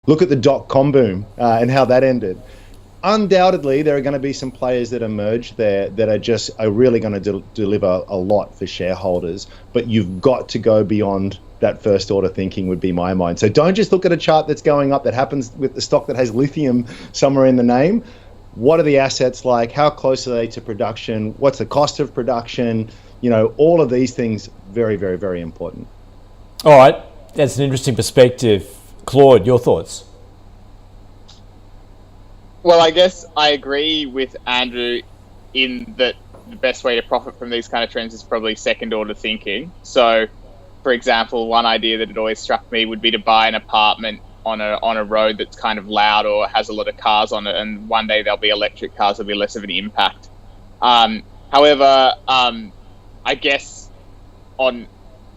Look at the dot-com boom and how that ended. Undoubtedly, there are going to be some players that emerge there that are really going to deliver a lot for shareholders, but you've got to go beyond that first order thinking, would be my mind. So don't just look at a chart that's going up that happens with the stock that has lithium somewhere in the name. What are the assets like? How close are they to production? What's the cost of production? All of these things, very, very, very important. All right, that's an interesting perspective. Claude, your thoughts? Well, I guess I agree with Andrew in that the best way to profit from these kind of trends is probably second order thinking. So, for example, one idea that had always struck me would be to buy an apartment on a road that's kind of loud or has a lot of cars on it, and one day there'll be electric cars, there'll be less of an impact. However, I guess on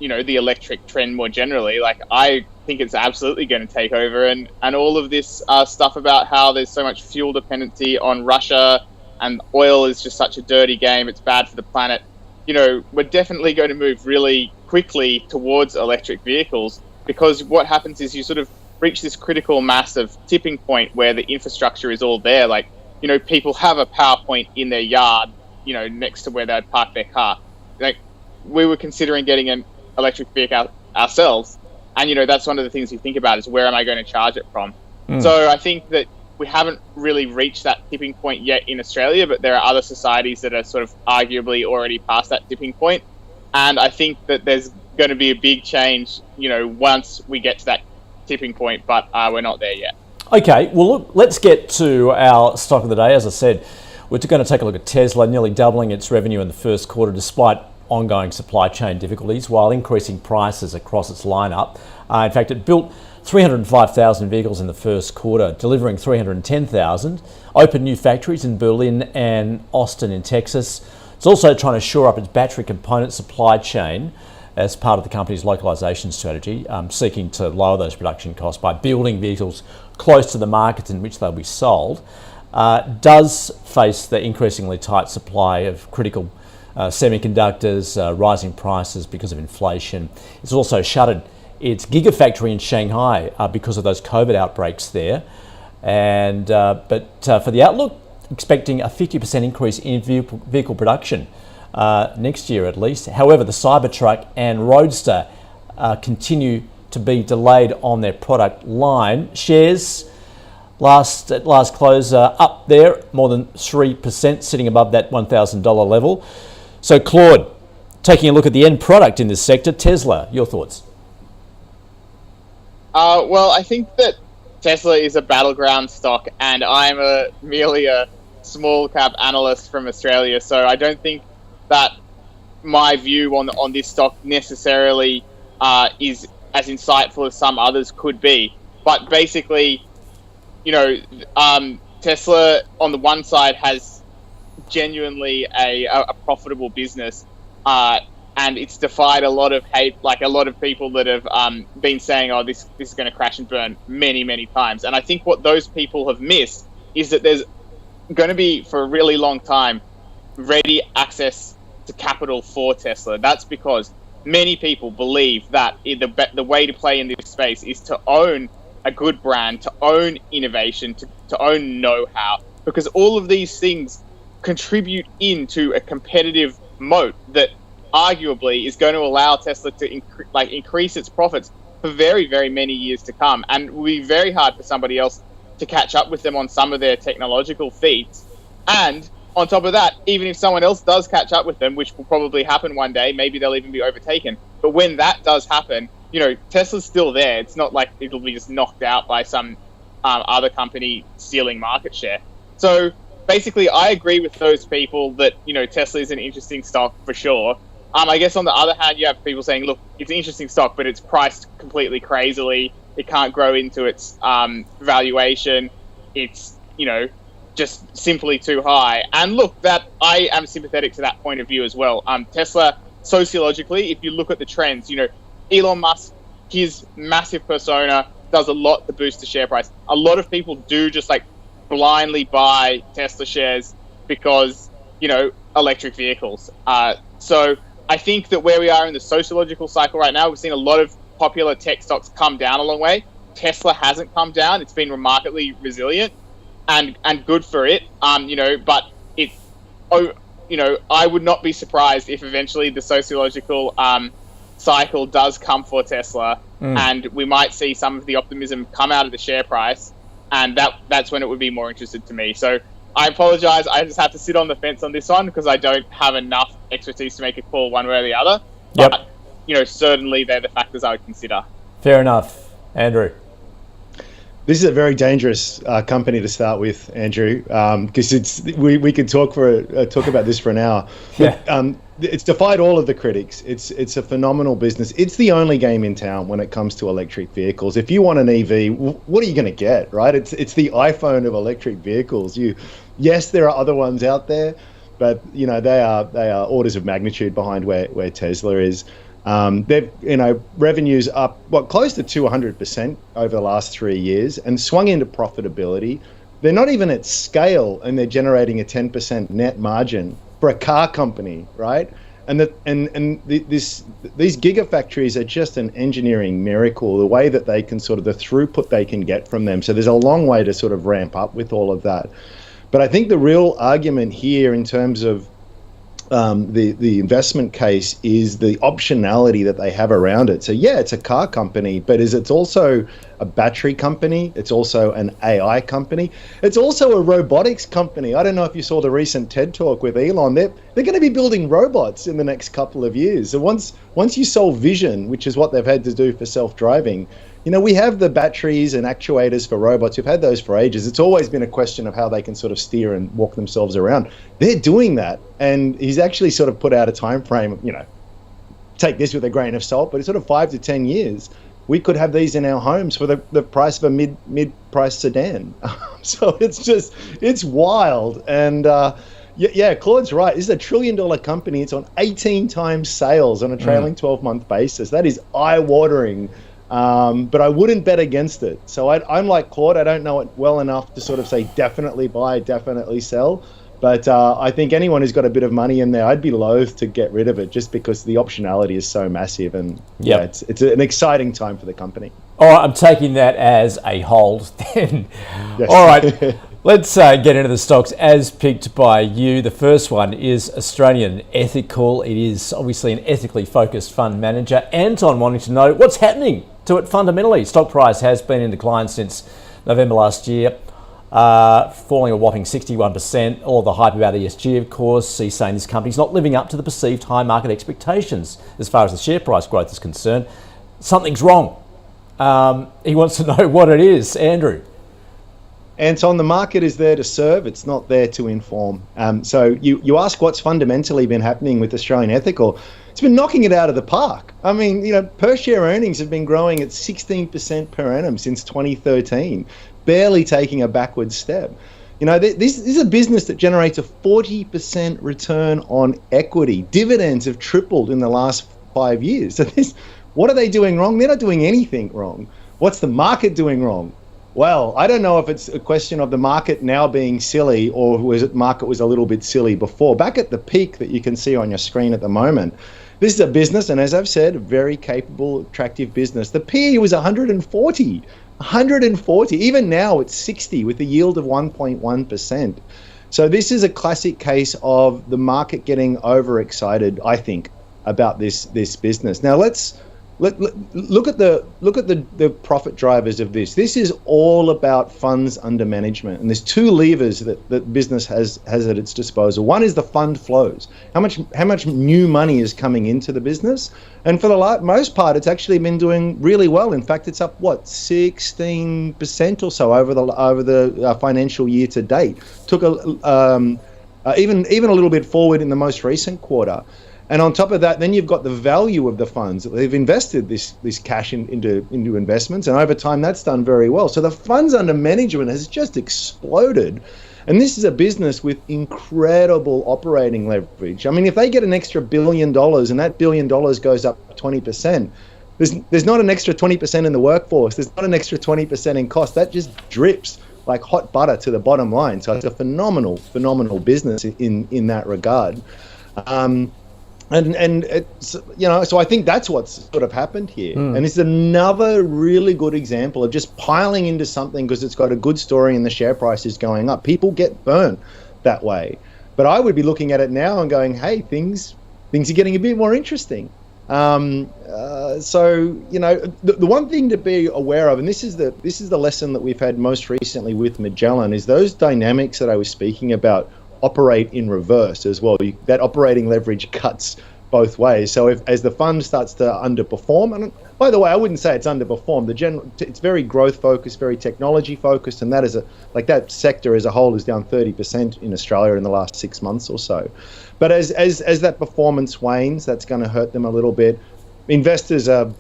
the electric trend more generally, like I think it's absolutely going to take over, and all of this stuff about how there's so much fuel dependency on Russia and oil is just such a dirty game, it's bad for the planet. We're definitely going to move really quickly towards electric vehicles, because what happens is you sort of reach this critical mass of tipping point where the infrastructure is all there. Like, people have a power point in their yard, next to where they'd park their car. Like, we were considering getting an electric vehicle ourselves, and that's one of the things you think about is, where am I going to charge it from? So I think that we haven't really reached that tipping point yet in Australia, but there are other societies that are sort of arguably already past that tipping point, and I think that there's going to be a big change once we get to that tipping point, but we're not there yet. Okay, well look, let's get to our stock of the day. As I said, we're going to take a look at Tesla, nearly doubling its revenue in the first quarter despite ongoing supply chain difficulties, while increasing prices across its lineup. In fact, it built 305,000 vehicles in the first quarter, delivering 310,000, opened new factories in Berlin and Austin in Texas. It's also trying to shore up its battery component supply chain as part of the company's localization strategy, seeking to lower those production costs by building vehicles close to the markets in which they'll be sold. Does face the increasingly tight supply of critical semiconductors, rising prices because of inflation. It's also shuttered its gigafactory in Shanghai because of those COVID outbreaks there. And but for the outlook, expecting a 50% increase in vehicle production next year at least. However, the Cybertruck and Roadster continue to be delayed on their product line. Shares at last close up there more than 3%, sitting above that $1,000 level. So Claude, taking a look at the end product in this sector, Tesla, your thoughts? Well, I think that Tesla is a battleground stock, and I'm merely a small cap analyst from Australia, so I don't think that my view on this stock necessarily is as insightful as some others could be. But basically, Tesla on the one side has genuinely a profitable business, and it's defied a lot of hate, like a lot of people that have been saying, oh, this is going to crash and burn many, many times. And I think what those people have missed is that there's going to be, for a really long time, ready access to capital for Tesla. That's because many people believe that the way to play in this space is to own a good brand, to own innovation, to own know-how, because all of these things contribute into a competitive moat that arguably is going to allow Tesla to increase its profits for very, very many years to come, and it will be very hard for somebody else to catch up with them on some of their technological feats. And on top of that, even if someone else does catch up with them, which will probably happen one day, maybe they'll even be overtaken. But when that does happen, Tesla's still there. It's not like it'll be just knocked out by some other company stealing market share. So basically, I agree with those people that, Tesla is an interesting stock for sure. I guess on the other hand, you have people saying, look, it's an interesting stock, but it's priced completely crazily. It can't grow into its valuation. It's, just simply too high. And look, that I am sympathetic to that point of view as well. Tesla, sociologically, if you look at the trends, Elon Musk, his massive persona does a lot to boost the share price. A lot of people do just blindly buy Tesla shares because, electric vehicles. So I think that where we are in the sociological cycle right now, we've seen a lot of popular tech stocks come down a long way. Tesla hasn't come down. It's been remarkably resilient and good for it. But it, I would not be surprised if eventually the sociological cycle does come for Tesla, and we might see some of the optimism come out of the share price, and that's when it would be more interested to me. So I apologize. I just have to sit on the fence on this one because I don't have enough expertise to make a call one way or the other. Yep. But, certainly they're the factors I would consider. Fair enough. Andrew? This is a very dangerous company to start with, Andrew, because we could talk about this for an hour. Yeah. But, it's defied all of the critics. It's a phenomenal business. It's the only game in town when it comes to electric vehicles. If you want an EV, what are you going to get, right? It's the iPhone of electric vehicles. Yes, there are other ones out there, but they are orders of magnitude behind where Tesla is. They've revenues up close to 200% over the last 3 years and swung into profitability. They're not even at scale, and they're generating a 10% net margin for a car company, right? And these gigafactories are just an engineering miracle. The way that they can the throughput they can get from them. So there's a long way to sort of ramp up with all of that. But I think the real argument here in terms of the investment case is the optionality that they have around it. So yeah, it's a car company, but it's also a battery company. It's also an AI company. It's also a robotics company. I don't know if you saw the recent TED Talk with Elon. They're going to be building robots in the next couple of years. So once you solve vision, which is what they've had to do for self-driving, we have the batteries and actuators for robots. We've had those for ages. It's always been a question of how they can sort of steer and walk themselves around. They're doing that. And he's actually sort of put out a time frame, take this with a grain of salt, but it's sort of 5 to 10 years. We could have these in our homes for the price of a mid-price sedan. So it's wild. And yeah, Claude's right. This is a $1 trillion company. It's on 18 times sales on a trailing 12-month basis. That is eye-watering. But I wouldn't bet against it. So I'm like Claude. I don't know it well enough to sort of say definitely buy, definitely sell. But I think anyone who's got a bit of money in there, I'd be loath to get rid of it just because the optionality is so massive. And yeah, it's an exciting time for the company. All right, I'm taking that as a hold then. Yes. All right, let's get into the stocks as picked by you. The first one is Australian Ethical. It is obviously an ethically focused fund manager. Anton wanting to know what's happening to it fundamentally. Stock price has been in decline since November last year, falling a whopping 61%. All the hype about ESG, of course. He's saying this company's not living up to the perceived high market expectations as far as the share price growth is concerned. Something's wrong. He wants to know what it is. Andrew. Anton, the market is there to serve. It's not there to inform. So you ask what's fundamentally been happening with Australian Ethical. It's been knocking it out of the park. I mean, per share earnings have been growing at 16% per annum since 2013, barely taking a backward step. This is a business that generates a 40% return on equity. Dividends have tripled in the last 5 years. So what are they doing wrong? They're not doing anything wrong. What's the market doing wrong? Well, I don't know if it's a question of the market now being silly or market was a little bit silly before. Back at the peak that you can see on your screen at the moment, this is a business, and as I've said, a very capable, attractive business. The PE was 140. Even now it's 60 with a yield of 1.1%. So this is a classic case of the market getting overexcited, I think, about this business. Now look at the profit drivers of this. This is all about funds under management, and there's two levers that business has at its disposal. One is the fund flows. How much new money is coming into the business, and for the most part, it's actually been doing really well. In fact, it's up 16% or so over the financial year to date. Took even a little bit forward in the most recent quarter. And on top of that, then you've got the value of the funds. They've invested this cash into investments, and over time that's done very well. So the funds under management has just exploded. And this is a business with incredible operating leverage. I mean, if they get an extra $1 billion and that $1 billion goes up 20%, there's not an extra 20% in the workforce. There's not an extra 20% in cost. That just drips like hot butter to the bottom line. So it's a phenomenal business in that regard. And it's, so I think that's what's sort of happened here. And it's another really good example of just piling into something because it's got a good story and the share price is going up. People get burnt that way. But I would be looking at it now and going, hey, things are getting a bit more interesting. So, the one thing to be aware of, and this is the lesson that we've had most recently with Magellan, is those dynamics that I was speaking about operate in reverse as well. That operating leverage cuts both ways. So as the fund starts to underperform, and by the way, I wouldn't say it's underperformed. It's very growth focused, very technology focused, and that sector as a whole is down 30% in Australia in the last 6 months or so. But as that performance wanes, that's going to hurt them a little bit. Investors are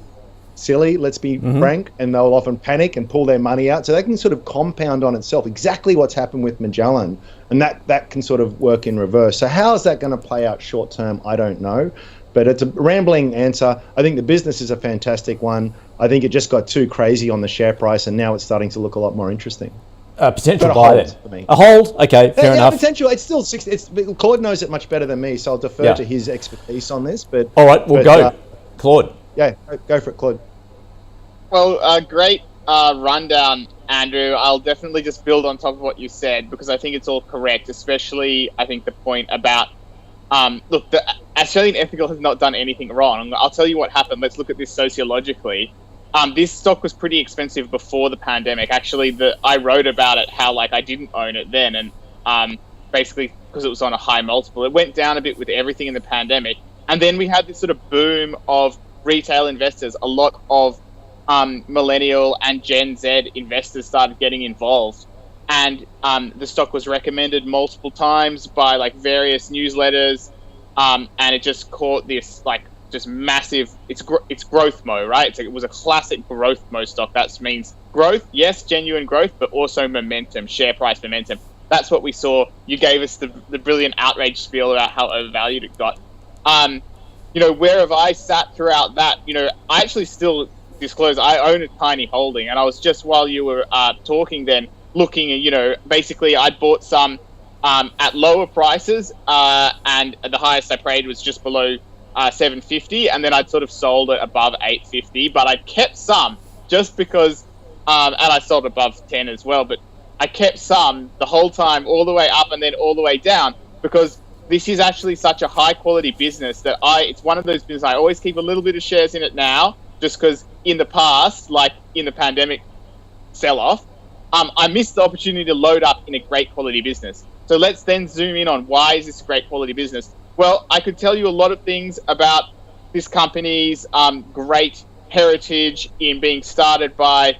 silly, let's be frank, and they'll often panic and pull their money out. So that can sort of compound on itself, exactly what's happened with Magellan, and that can sort of work in reverse. So how is that going to play out short term? I don't know, but it's a rambling answer. I think the business is a fantastic one. I think it just got too crazy on the share price, and now it's starting to look a lot more interesting. Potential buy there. A hold? Okay, fair enough. Potential. It's still 60. Claude knows it much better than me, so I'll defer to his expertise on this. But all right, we'll go. Claude. Yeah, go for it, Claude. Well, great rundown, Andrew. I'll definitely just build on top of what you said because I think it's all correct, especially I think the point about, look, the Australian Ethical has not done anything wrong. I'll tell you what happened. Let's look at this sociologically. This stock was pretty expensive before the pandemic. Actually, I wrote about it, how I didn't own it then, and basically because it was on a high multiple. It went down a bit with everything in the pandemic. And then we had this sort of boom of retail investors. A lot of millennial and Gen Z investors started getting involved, and the stock was recommended multiple times by various newsletters, and it just caught this just massive. It's growth mode, right? It was a classic growth mode stock. That means growth, yes, genuine growth, but also momentum, share price momentum. That's what we saw. You gave us the brilliant outrage spiel about how overvalued it got. Where have I sat throughout that? I actually still disclose I own a tiny holding, and I was just, while you were talking then, looking at, basically I bought some at lower prices, and the highest I paid was just below $7.50, and then I'd sort of sold it above $8.50, but I kept some just because, and I sold above 10 as well, but I kept some the whole time, all the way up and then all the way down, because this is actually such a high quality business that it's one of those businesses I always keep a little bit of shares in it now, just because in the past, like in the pandemic sell-off, I missed the opportunity to load up in a great quality business. So let's then zoom in on why is this a great quality business? Well, I could tell you a lot of things about this company's great heritage in being started by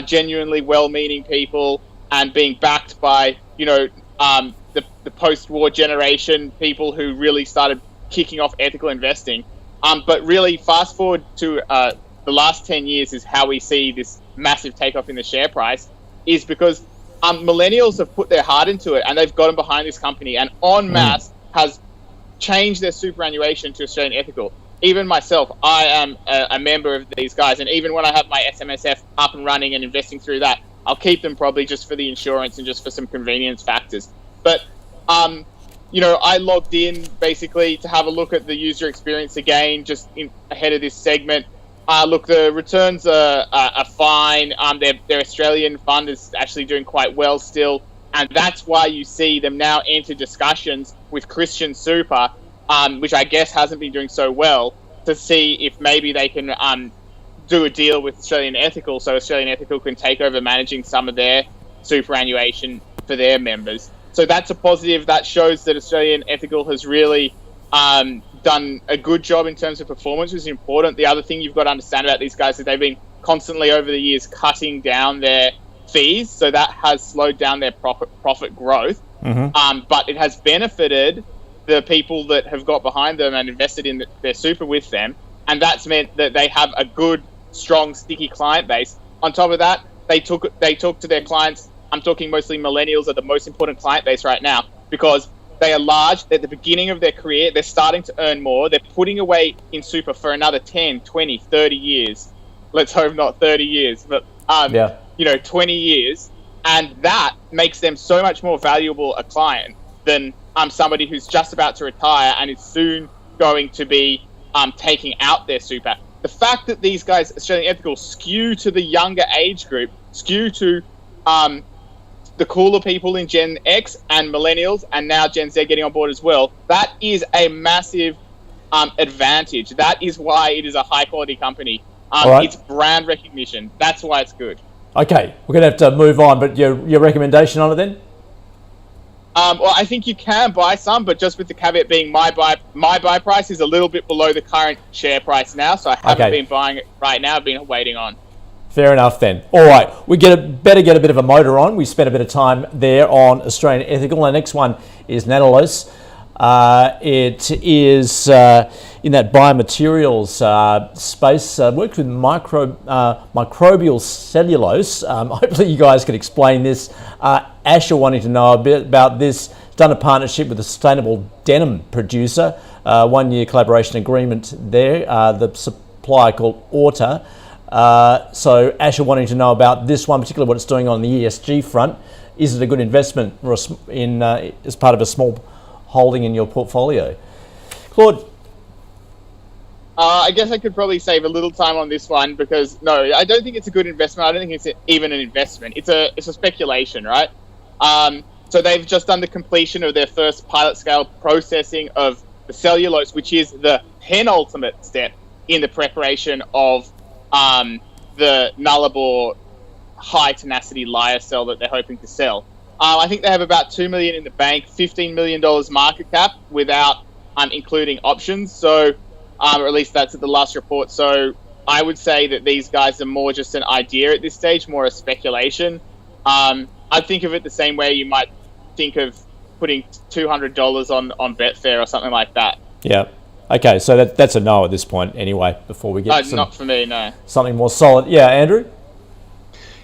genuinely well-meaning people and being backed by, the post-war generation, people who really started kicking off ethical investing. But really, fast forward to the last 10 years is how we see this massive takeoff in the share price, is because millennials have put their heart into it and they've gotten behind this company, and en masse has changed their superannuation to Australian Ethical. Even myself, I am a member of these guys, and even when I have my SMSF up and running and investing through that, I'll keep them probably just for the insurance and just for some convenience factors. But, I logged in basically to have a look at the user experience again, just ahead of this segment. Look, the returns are fine. Their Australian fund is actually doing quite well still. And that's why you see them now enter discussions with Christian Super, which I guess hasn't been doing so well, to see if maybe they can do a deal with Australian Ethical, so Australian Ethical can take over managing some of their superannuation for their members. So that's a positive. That shows that Australian Ethical has really done a good job in terms of performance, which is important. The other thing you've got to understand about these guys is they've been constantly over the years cutting down their fees, so that has slowed down their profit growth. But it has benefited the people that have got behind them and invested in their super with them, and that's meant that they have a good, strong, sticky client base. On top of that, they talk to their clients. I'm talking mostly millennials are the most important client base right now, because they are large. They're at the beginning of their career. They're starting to earn more. They're putting away in super for another 10, 20, 30 years. Let's hope not 30 years, but 20 years. And that makes them so much more valuable a client than somebody who's just about to retire and is soon going to be taking out their super. The fact that these guys, Australian Ethical, skew to the younger age group, skew to the cooler people in Gen X and millennials, and now Gen Z getting on board as well, that is a massive advantage. That is why it is a high quality company. Right. It's brand recognition. That's why it's good. Okay, we're going to have to move on, but your recommendation on it then? Well, I think you can buy some, but just with the caveat being my buy price is a little bit below the current share price now, so I haven't been buying it right now. I've been waiting on. Fair enough then. All right, we better get a bit of a motor on. We spent a bit of time there on Australian Ethical. Our next one is Nanollose. It is in that biomaterials space. Worked with microbial cellulose. Hopefully you guys can explain this. Asher wanting to know a bit about this. Done a partnership with a sustainable denim producer. 1 year collaboration agreement there. The supplier called Orta. So Asher wanting to know about this one, particularly what it's doing on the ESG front. Is it a good investment as part of a small holding in your portfolio? Claude? I guess I could probably save a little time on this one because, no, I don't think it's a good investment. I don't think it's even an investment. It's a speculation, right? So they've just done the completion of their first pilot scale processing of the cellulose, which is the penultimate step in the preparation of the Nullarbor high tenacity lyocell that they're hoping to sell. I think they have about $2 million in the bank, $15 million market cap without including options. So, or at least that's at the last report. So I would say that these guys are more just an idea at this stage, more a speculation. I think of it the same way you might think of putting $200 on Betfair or something like that. Yeah. Okay, so that's a no at this point anyway, before we get not for me, no. Something more solid. Yeah, Andrew?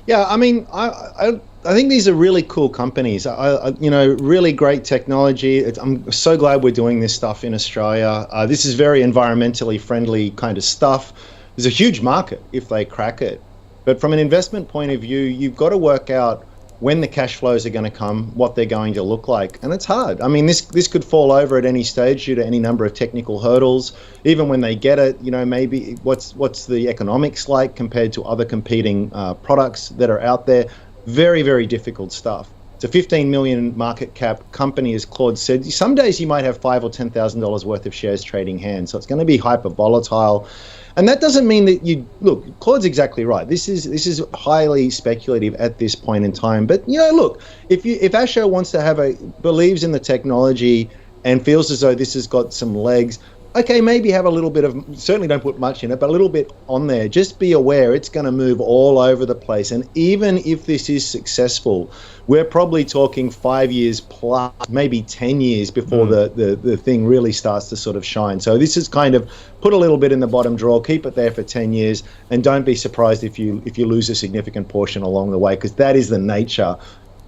Yeah, I mean, I think these are really cool companies. Really great technology. I'm so glad we're doing this stuff in Australia. This is very environmentally friendly kind of stuff. There's a huge market if they crack it. But from an investment point of view, you've got to work out when the cash flows are going to come, what they're going to look like. And it's hard. I mean, this could fall over at any stage due to any number of technical hurdles. Even when they get it, maybe what's the economics like compared to other competing products that are out there. Very, very difficult stuff. It's a 15 million market cap company, as Claude said. Some days you might have $5,000 or $10,000 worth of shares trading hands. So it's going to be hyper volatile. And that doesn't mean that look, Claude's exactly right. This is highly speculative at this point in time. But look, if Asher wants to believes in the technology and feels as though this has got some legs, okay, maybe have a little bit of, certainly don't put much in it, but a little bit on there. Just be aware it's going to move all over the place. And even if this is successful, we're probably talking 5 years plus, maybe 10 years before the thing really starts to sort of shine. So this is kind of put a little bit in the bottom drawer, keep it there for 10 years, and don't be surprised if you lose a significant portion along the way, because that is the nature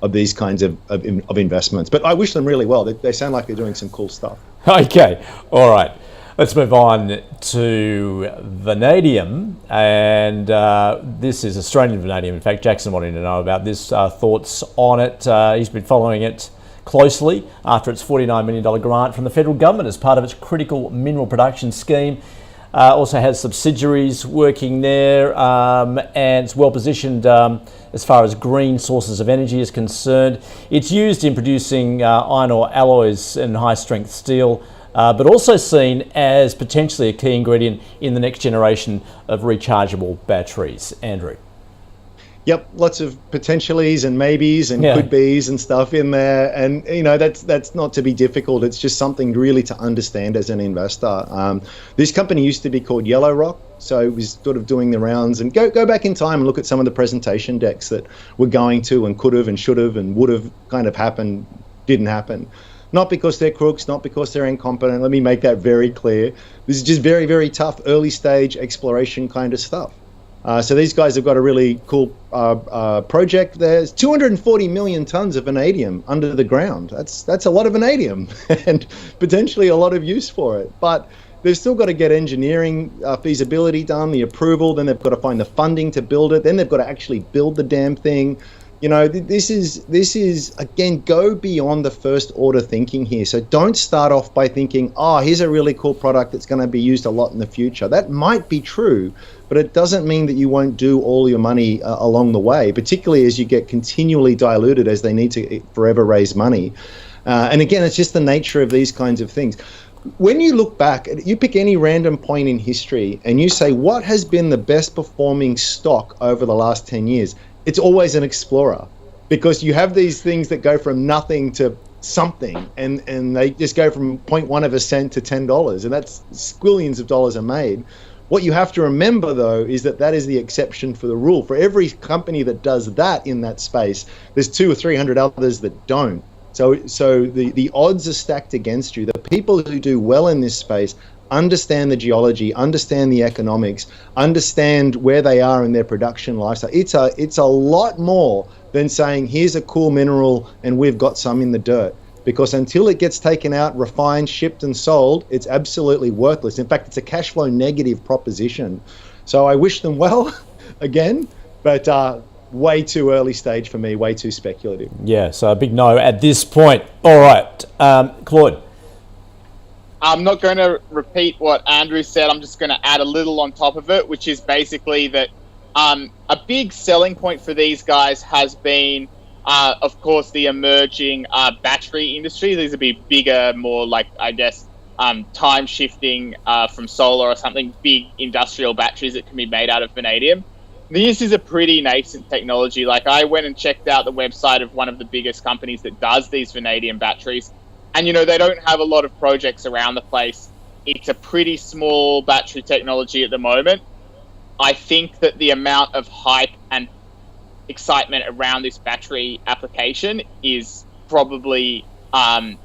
of these kinds of investments. But I wish them really well. They sound like they're doing some cool stuff. Okay, all right. Let's move on to Vanadium, and this is Australian Vanadium. In fact, Jackson wanting to know about this, thoughts on it. He's been following it closely after its $49 million grant from the federal government as part of its critical mineral production scheme. Also has subsidiaries working there, and it's well positioned as far as green sources of energy is concerned. It's used in producing iron ore alloys and high strength steel, but also seen as potentially a key ingredient in the next generation of rechargeable batteries. Andrew? Yep, lots of potentialities and maybes and could be's and stuff in there, and that's not to be difficult. It's just something really to understand as an investor. This company used to be called Yellow Rock, so it was sort of doing the rounds. And go back in time and look at some of the presentation decks that were going to and could have and should have and would have kind of happened, didn't happen. Not because they're crooks, not because they're incompetent. Let me make that very clear. This is just very, very tough early stage exploration kind of stuff. So these guys have got a really cool project. There's 240 million tons of vanadium under the ground. That's a lot of vanadium and potentially a lot of use for it. But they've still got to get engineering feasibility done, the approval. Then they've got to find the funding to build it. Then they've got to actually build the damn thing. You know, this is again, go beyond the first order thinking here. So don't start off by thinking, oh, here's a really cool product that's going to be used a lot in the future. That might be true, but it doesn't mean that you won't do all your money along the way, particularly as you get continually diluted as they need to forever raise money. And again, it's just the nature of these kinds of things. When you look back, you pick any random point in history and you say, what has been the best performing stock over the last 10 years? It's always an explorer, because you have these things that go from nothing to something, and they just go from 0.1 cent to $10, and that's squillions of dollars are made. What you have to remember, though, is that is the exception for the rule. For every company that does that in that space, there's 200 or 300 others that don't. So the odds are stacked against you. The people who do well in this space understand the geology, understand the economics, understand where they are in their production lifestyle. It's a lot more than saying, here's a cool mineral and we've got some in the dirt. Because until it gets taken out, refined, shipped and sold, it's absolutely worthless. In fact, it's a cash flow negative proposition. So I wish them well again, but way too early stage for me, way too speculative. Yeah, so a big no at this point. All right, Claude. I'm not going to repeat what Andrew said. I'm just going to add a little on top of it, which is basically that a big selling point for these guys has been, of course, the emerging battery industry. These would be bigger, more like, I guess, time shifting from solar or something, big industrial batteries that can be made out of vanadium. This is a pretty nascent technology. Like, I went and checked out the website of one of the biggest companies that does these vanadium batteries. And, you know, they don't have a lot of projects around the place. It's a pretty small battery technology at the moment. I think that the amount of hype and excitement around this battery application is probably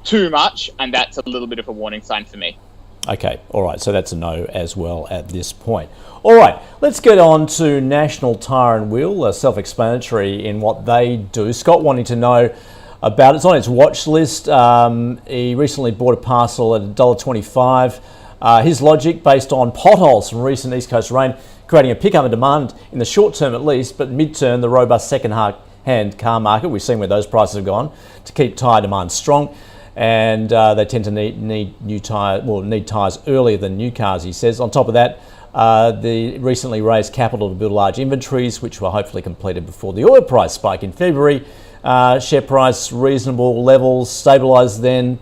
too much, and that's a little bit of a warning sign for me. Okay, all right, so that's a no as well at this point. All right, let's get on to National Tyre and Wheel, self-explanatory in what they do. Scott wanting to know about it's on its watch list. He recently bought a parcel at $1.25. His logic, based on potholes from recent East Coast rain, creating a pickup in demand in the short term at least, but mid-term, the robust second-hand car market, we've seen where those prices have gone, to keep tyre demand strong. And they tend to need tyres earlier than new cars, he says. On top of that, the recently raised capital to build large inventories, which were hopefully completed before the oil price spike in February. Share price reasonable levels, stabilised then,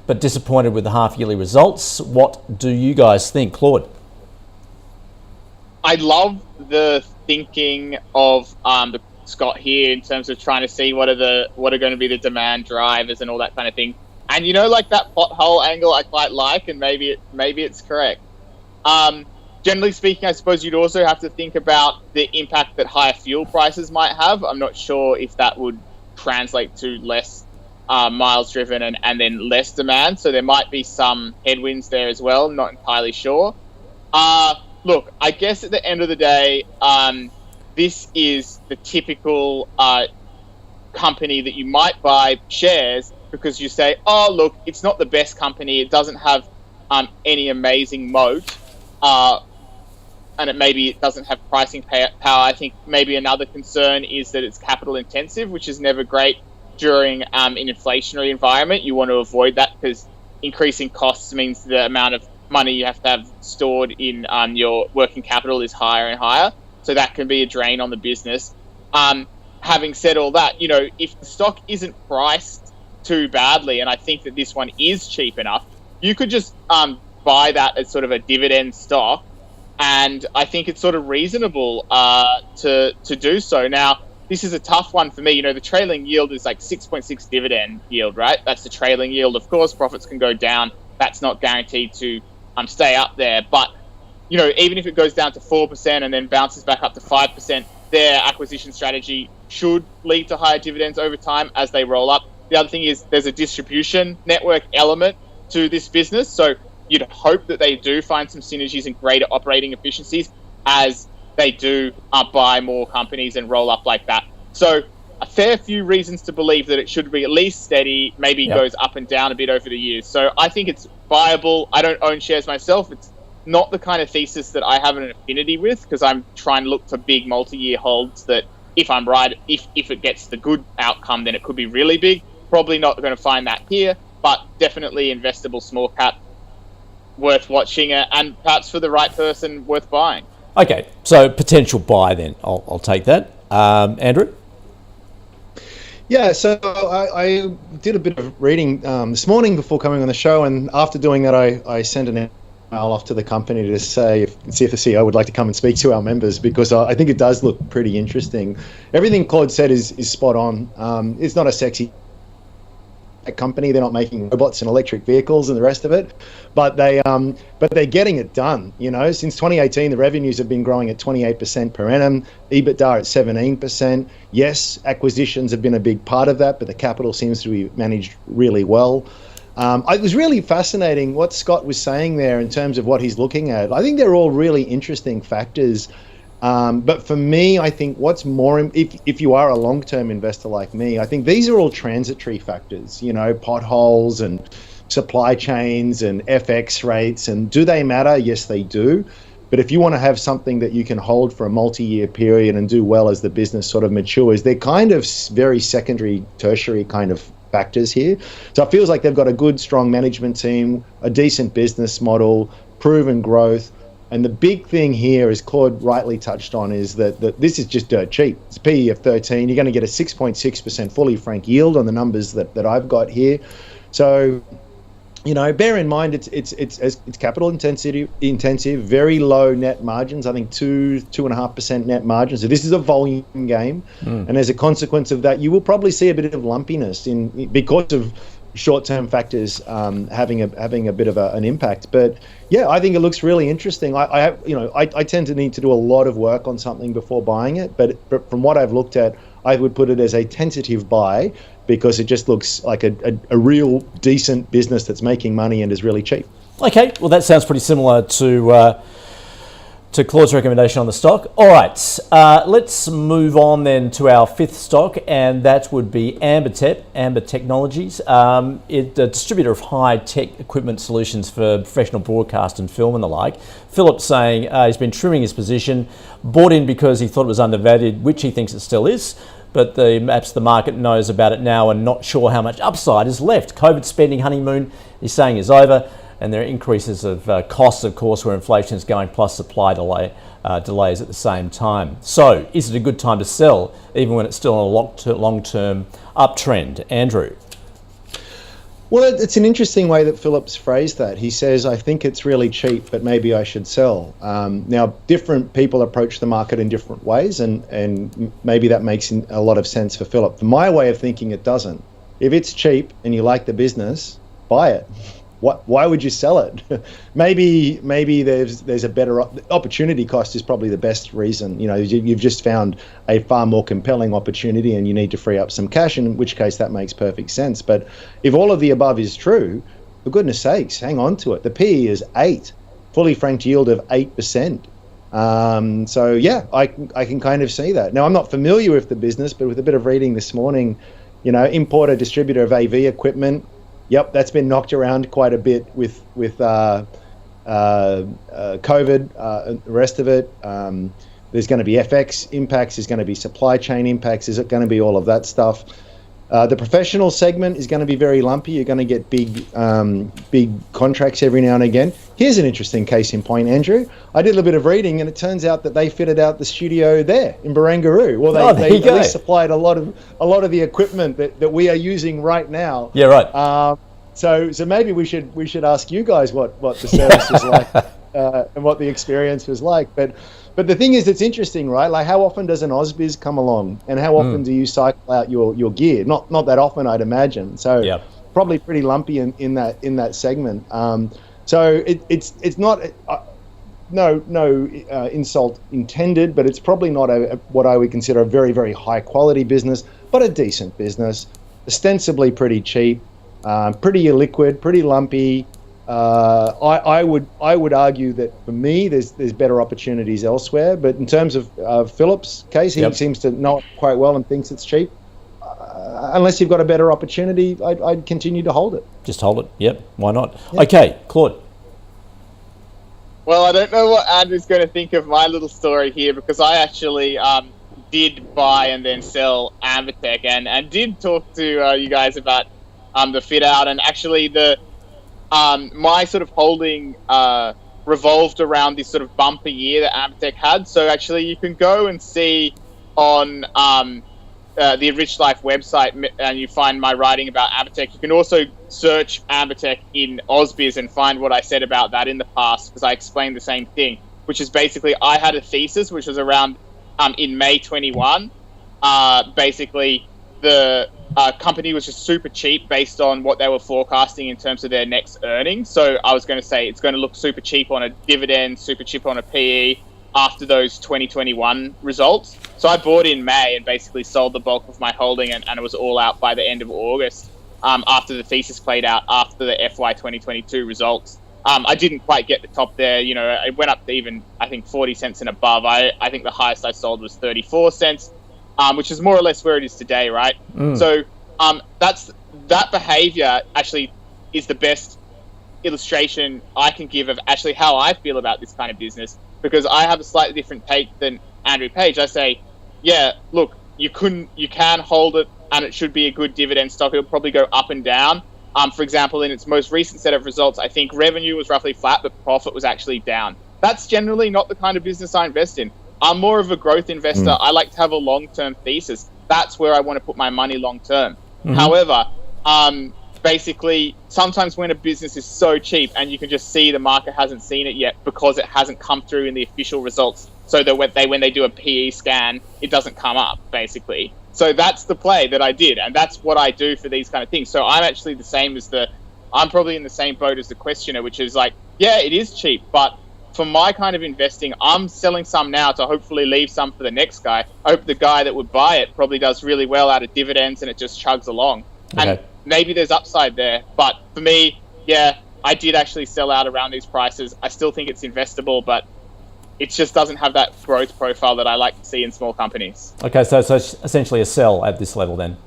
but disappointed with the half-yearly results. What do you guys think, Claude? I love the thinking of Scott here in terms of trying to see what are going to be the demand drivers and all that kind of thing. And, you know, like that pothole angle I quite like, and maybe it's correct. Generally speaking, I suppose you'd also have to think about the impact that higher fuel prices might have. I'm not sure if that would translate to less miles driven and then less demand. So there might be some headwinds there as well. Not entirely sure. Look, I guess at the end of the day, this is the typical company that you might buy shares because you say, oh, look, it's not the best company. It doesn't have any amazing moat. And it doesn't have pricing power. I think maybe another concern is that it's capital intensive, which is never great during an inflationary environment. You want to avoid that because increasing costs means the amount of money you have to have stored in your working capital is higher and higher. So that can be a drain on the business. Having said all that, you know, if the stock isn't priced too badly, and I think that this one is cheap enough, you could just buy that as sort of a dividend stock. And I think it's sort of reasonable to do so. Now, this is a tough one for me. You know, the trailing yield is like 6.6 dividend yield, right? That's the trailing yield. Of course, profits can go down. That's not guaranteed to stay up there. But, you know, even if it goes down to 4% and then bounces back up to 5%, their acquisition strategy should lead to higher dividends over time as they roll up. The other thing is there's a distribution network element to this business. So you'd hope that they do find some synergies and greater operating efficiencies as they do buy more companies and roll up like that. So a fair few reasons to believe that it should be at least steady, maybe goes up and down a bit over the years. So I think it's viable. I don't own shares myself. It's not the kind of thesis that I have an affinity with because I'm trying to look for big multi-year holds that if I'm right, if it gets the good outcome, then it could be really big. Probably not going to find that here, but definitely investable small cap, worth watching, and perhaps for the right person, worth buying. Okay, so potential buy then. I'll take that. Andrew? Yeah, so I did a bit of reading this morning before coming on the show, and after doing that, I sent an email off to the company to see if the CEO would like to come and speak to our members, because I think it does look pretty interesting. Everything Claude said is spot on. It's not a sexy company. They're not making robots and electric vehicles and the rest of it, but they're getting it done. You know, since 2018, the revenues have been growing at 28% per annum, EBITDA at 17%. Yes, acquisitions have been a big part of that, but the capital seems to be managed really well. It was really fascinating what Scott was saying there in terms of what he's looking at. I think they're all really interesting factors. But for me, I think what's more, if you are a long-term investor like me, I think these are all transitory factors, you know, potholes and supply chains and FX rates. And do they matter? Yes, they do. But if you want to have something that you can hold for a multi-year period and do well as the business sort of matures, they're kind of very secondary, tertiary kind of factors here. So it feels like they've got a good, strong management team, a decent business model, proven growth. And the big thing here, as Claude rightly touched on, is that this is just dirt cheap. It's PE of 13. You're going to get a 6.6% fully frank yield on the numbers that I've got here. So, you know, bear in mind it's capital intensive, very low net margins. I think 2.5% net margins. So this is a volume game, and as a consequence of that, you will probably see a bit of lumpiness because of short-term factors having a bit of an impact. But yeah, I think it looks really interesting. I tend to need to do a lot of work on something before buying it, but from what I've looked at, I would put it as a tentative buy, because it just looks like a real decent business that's making money and is really cheap. Okay, well that sounds pretty similar to Claude's recommendation on the stock. All right, let's move on then to our fifth stock, and that would be Ambertech, Amber Technologies. It's a distributor of high-tech equipment solutions for professional broadcast and film and the like. Philip's saying he's been trimming his position, bought in because he thought it was undervalued, which he thinks it still is, but perhaps the market knows about it now and not sure how much upside is left. COVID spending honeymoon, he's saying, is over. And there are increases of costs, of course, where inflation is going, plus supply delays at the same time. So is it a good time to sell, even when it's still on a long-term uptrend? Andrew? Well, it's an interesting way that Philip's phrased that. He says, I think it's really cheap, but maybe I should sell. Now, different people approach the market in different ways, and maybe that makes a lot of sense for Philip. For my way of thinking, it doesn't. If it's cheap and you like the business, buy it. Why would you sell it? maybe there's a better opportunity cost is probably the best reason. You know, you've just found a far more compelling opportunity and you need to free up some cash, in which case that makes perfect sense. But if all of the above is true, for goodness sakes, hang on to it. The PE is 8, fully franked yield of 8%. So yeah, I can kind of see that. Now, I'm not familiar with the business, but with a bit of reading this morning, you know, importer, distributor of AV equipment. Yep, that's been knocked around quite a bit with COVID, and the rest of it. There's going to be FX impacts. There's going to be supply chain impacts. There's going to be all of that stuff. The professional segment is going to be very lumpy. You're going to get big contracts every now and again. Here's an interesting case in point, Andrew. I did a little bit of reading, and it turns out that they fitted out the studio there in Barangaroo. Well, they at least supplied a lot of the equipment that we are using right now. Yeah, right. So maybe we should ask you guys what the service is like and what the experience was like. But the thing is, it's interesting, right? Like, how often does an ausbiz come along, and how often do you cycle out your gear? Not that often, I'd imagine. So probably pretty lumpy in that segment. So it's not no insult intended, but it's probably not what I would consider a very, very high quality business, but a decent business, ostensibly pretty cheap, pretty illiquid, pretty lumpy. I would argue that for me, there's better opportunities elsewhere. But in terms of Philip's case, he seems to know it quite well and thinks it's cheap. Unless you've got a better opportunity, I'd continue to hold it. Just hold it. Yep. Why not? Yep. Okay, Claude. Well, I don't know what Andrew's going to think of my little story here, because I actually did buy and then sell Ambertech, and did talk to you guys about the fit out, and actually the my sort of holding revolved around this sort of bumper year that Ambertech had. So actually, you can go and see on the Rich Life website, and you find my writing about Ambertech. You can also search Ambertech in ausbiz and find what I said about that in the past, because I explained the same thing, which is basically I had a thesis which was around in May 21. Basically, the company was just super cheap based on what they were forecasting in terms of their next earnings. So I was going to say it's going to look super cheap on a dividend, super cheap on a PE after those 2021 results. So I bought in May and basically sold the bulk of my holding, and it was all out by the end of August after the thesis played out after the FY 2022 results. I didn't quite get the top there. You know, it went up to even, I think, 40 cents and above. I think the highest I sold was 34 cents. Which is more or less where it is today, right? So that behavior actually is the best illustration I can give of actually how I feel about this kind of business, because I have a slightly different take than Andrew Page. I say, yeah, look, you can hold it, and it should be a good dividend stock. It'll probably go up and down. For example, in its most recent set of results, I think revenue was roughly flat, but profit was actually down. That's generally not the kind of business I invest in. I'm more of a growth investor. I like to have a long-term thesis. That's where I want to put my money long-term. However, basically, sometimes when a business is so cheap and you can just see the market hasn't seen it yet because it hasn't come through in the official results, so that when they do a PE scan, it doesn't come up, basically. So that's the play that I did, and that's what I do for these kind of things. So I'm actually the same as I'm probably in the same boat as the questioner, which is like, yeah, it is cheap, but for my kind of investing, I'm selling some now to hopefully leave some for the next guy. I hope the guy that would buy it probably does really well out of dividends and it just chugs along. Okay. And maybe there's upside there. But for me, yeah, I did actually sell out around these prices. I still think it's investable, but it just doesn't have that growth profile that I like to see in small companies. Okay, so essentially a sell at this level then?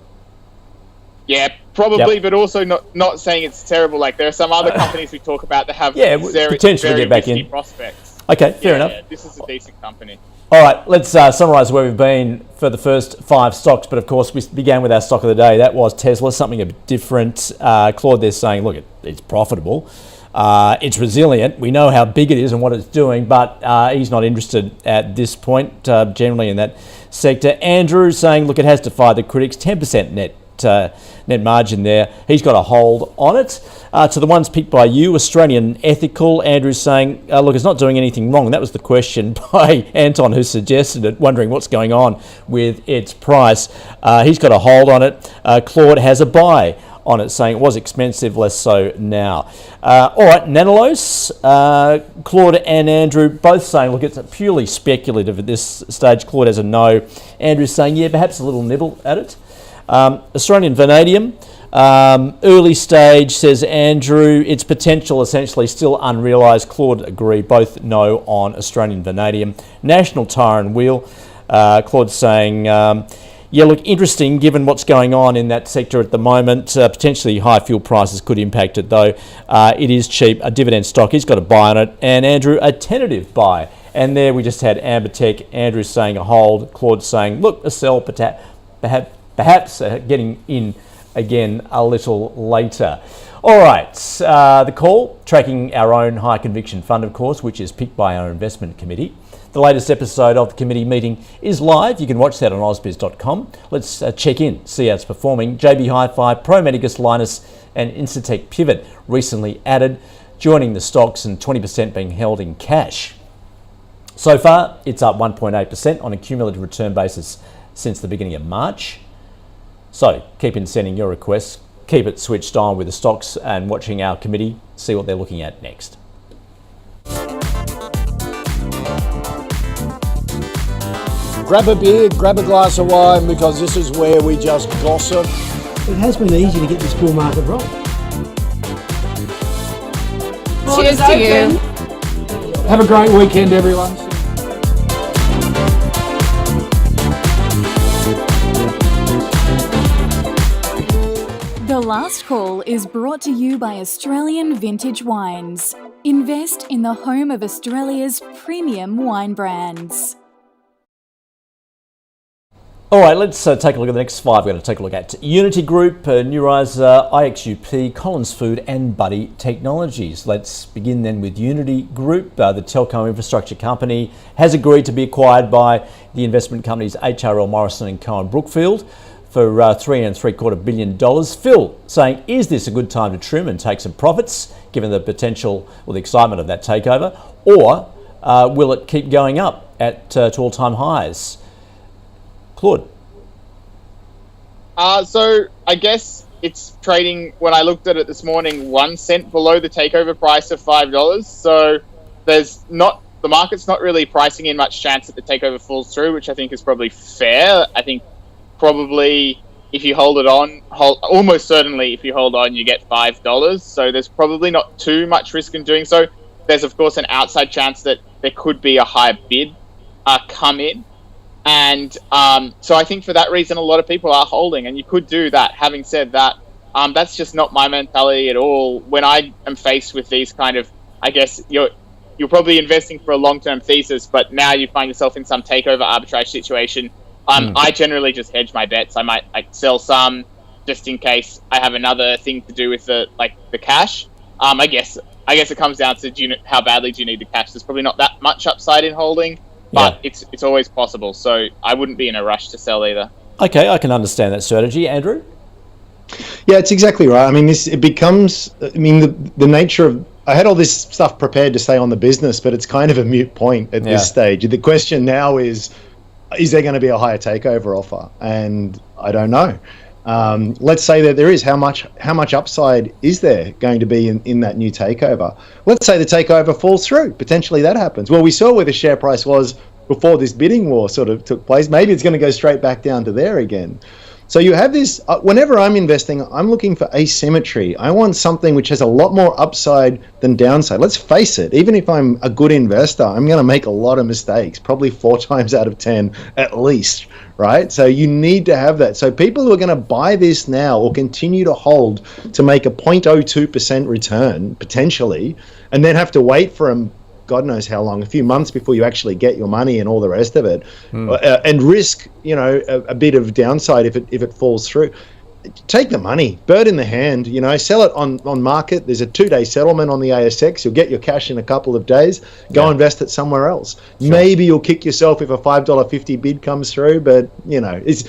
Yeah, probably, but also not saying it's terrible. Like, there are some other companies we talk about that have potentially get back in prospects. Okay, fair enough. Yeah, this is a decent company. All right, let's summarise where we've been for the first 5 stocks. But of course, we began with our stock of the day. That was Tesla, something a bit different. Claude there saying, look, it's profitable. It's resilient. We know how big it is and what it's doing, but he's not interested at this point, generally in that sector. Andrew saying, look, it has defied the critics, 10% net margin there. He's got a hold on it. To the ones picked by you, Australian Ethical, Andrew's saying, look, it's not doing anything wrong. That was the question by Anton, who suggested it, wondering what's going on with its price. He's got a hold on it. Claude has a buy on it, saying it was expensive, less so now. All right, Nanollose, Claude and Andrew both saying, look, it's purely speculative at this stage. Claude has a no. Andrew's saying, yeah, perhaps a little nibble at it. Australian Vanadium, early stage, says Andrew. Its potential essentially still unrealised. Claude agree, both no on Australian Vanadium. National Tyre and Wheel, Claude saying, yeah, look, interesting given what's going on in that sector at the moment. Potentially high fuel prices could impact it, though. It is cheap, a dividend stock. He's got a buy on it. And Andrew, a tentative buy. And there we just had Ambertech. Andrew saying a hold. Claude saying, look, a sell, perhaps getting in again a little later. All right, the call, tracking our own high conviction fund, of course, which is picked by our investment committee. The latest episode of the committee meeting is live. You can watch that on ausbiz.com. Let's check in, see how it's performing. JB Hi-Fi, Pro Medicus, Linus and Incitec Pivot recently added, joining the stocks, and 20% being held in cash. So far, it's up 1.8% on a cumulative return basis since the beginning of March. So keep in sending your requests, keep it switched on with the stocks and watching our committee, see what they're looking at next. Grab a beer, grab a glass of wine, because this is where we just gossip. It has been easy to get this bull market wrong. Cheers to you. Have a great weekend, everyone. The Last Call is brought to you by Australian Vintage Wines. Invest in the home of Australia's premium wine brands. All right, let's take a look at the next five. We're going to take a look at Uniti Group, NeuRizer, IXUP, Collins Food and Buddy Technologies. Let's begin then with Uniti Group. The telco infrastructure company has agreed to be acquired by the investment companies HRL Morrison and Cohen Brookfield for $3.75 billion. Phil saying, is this a good time to trim and take some profits, given the potential or the excitement of that takeover, or will it keep going up to all-time highs? Claude? So I guess it's trading, when I looked at it this morning, 1 cent below the takeover price of $5. So the market's not really pricing in much chance that the takeover falls through, which I think is probably fair. I think probably if you hold it on, almost certainly if you hold on, you get $5. So there's probably not too much risk in doing so. There's of course an outside chance that there could be a higher bid come in. And so I think for that reason, a lot of people are holding, and you could do that. Having said that, that's just not my mentality at all. When I am faced with these kind of, I guess you're probably investing for a long-term thesis, but now you find yourself in some takeover arbitrage situation. I generally just hedge my bets. I might sell some just in case I have another thing to do with the cash. I guess it comes down to how badly do you need the cash. There's probably not that much upside in holding. But it's always possible, so I wouldn't be in a rush to sell either. Okay, I can understand that strategy. Andrew? Yeah, it's exactly right. I mean, the nature of... I had all this stuff prepared to say on the business, but it's kind of a moot point at this stage. The question now is there going to be a higher takeover offer? And I don't know. Let's say that there is. How much upside is there going to be in that new takeover? Let's say the takeover falls through. Potentially that happens. Well, we saw where the share price was before this bidding war sort of took place. Maybe it's going to go straight back down to there again. So you have this, whenever I'm investing, I'm looking for asymmetry. I want something which has a lot more upside than downside. Let's face it, even if I'm a good investor, I'm going to make a lot of mistakes, probably 4 times out of 10 at least, right? So you need to have that. So people who are going to buy this now or continue to hold to make a 0.02% return, potentially, and then have to wait for them, God knows how long, a few months before you actually get your money and all the rest of it, and risk, a bit of downside if it falls through. Take the money, bird in the hand, sell it on market. There's a 2-day settlement on the ASX. You'll get your cash in a couple of days. Go invest it somewhere else. Sure. Maybe you'll kick yourself if a $5.50 bid comes through, but it's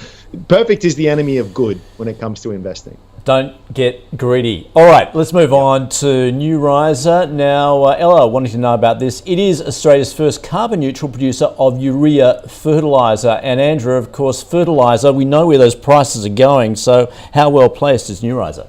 perfect is the enemy of good when it comes to investing. Don't get greedy. All right, let's move on to NeuRizer. Now, Ella wanting to know about this. It is Australia's first carbon neutral producer of urea fertiliser. And Andrew, of course, fertiliser, we know where those prices are going. So how well placed is NeuRizer?